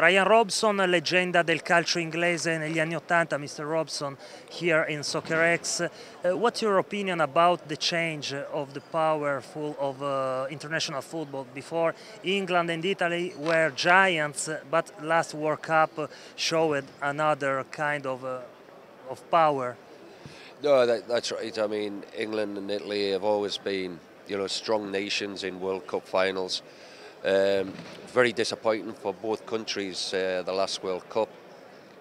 Bryan Robson, leggenda del calcio inglese negli anni '80, Mr. Robson, here in SoccerX. What's your opinion about the change of the powerful of international football? Before, England and Italy were giants, but last World Cup showed another kind of power. No, that's right. I mean, England and Italy have always been, strong nations in World Cup finals. Very disappointing for both countries, the last World Cup.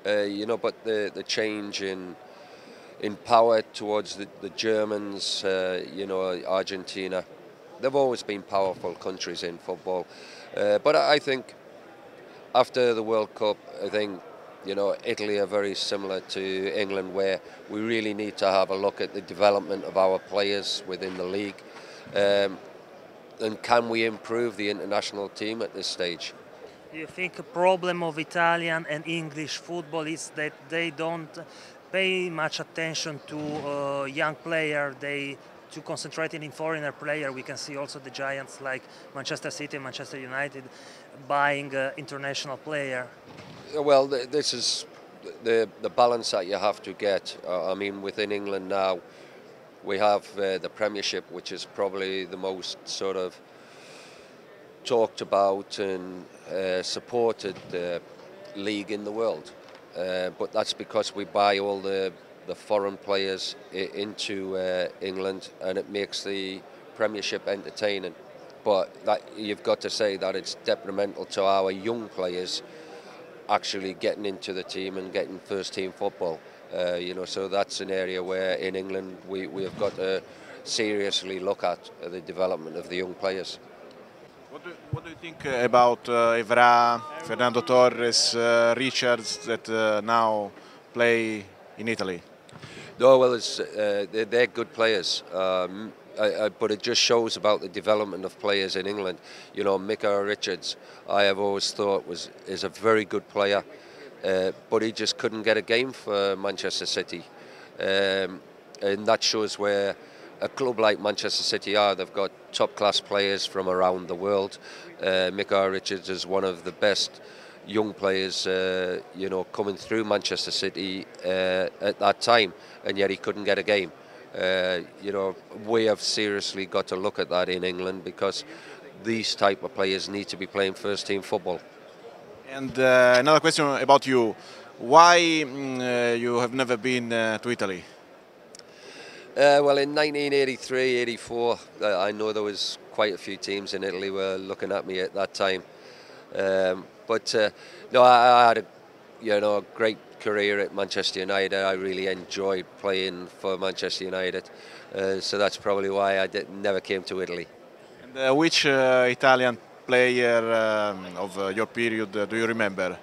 But the change in power towards the Germans, Argentina, they've always been powerful countries in football. But I think after the World Cup, I think, Italy are very similar to England, where we really need to have a look at the development of our players within the league. And can we improve the international team at this stage? Do you think a problem of Italian and English football is that they don't pay much attention to young player? They too concentrated in foreigner player. We can see also the giants like Manchester City and Manchester United buying international player. Well, this is the balance that you have to get. I mean, within England now, we have the Premiership, which is probably the most sort of talked about and supported league in the world. But that's because we buy all the foreign players into England, and it makes the Premiership entertaining. But you've got to say that it's detrimental to our young players actually getting into the team and getting first team football. So that's an area where in England we have got to seriously look at the development of the young players. What do you think about Evra, Fernando Torres, Richards that now play in Italy? No, well, they're good players. But it just shows about the development of players in England. Michael Richards, I have always thought is a very good player, but he just couldn't get a game for Manchester City, and that shows where a club like Manchester City are. They've got top-class players from around the world. Michael Richards is one of the best young players, coming through Manchester City at that time, and yet he couldn't get a game. We have seriously got to look at that in England, because these type of players need to be playing first team football. And another question about you. Why you have never been to Italy? Well, in 1983, 84, I know there was quite a few teams in Italy were looking at me at that time. No, I had a great career at Manchester United. I really enjoyed playing for Manchester United, so that's probably why I never came to Italy. And which Italian player of your period do you remember?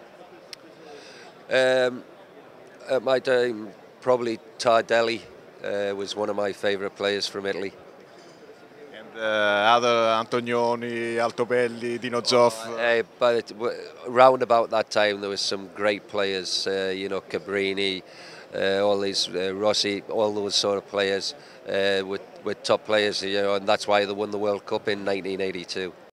At my time, probably Tardelli was one of my favourite players from Italy. And other Antonioni, Altobelli, Dino Zoff. But round about that time, there was some great players. Cabrini, all these Rossi, all those sort of players with top players. And that's why they won the World Cup in 1982.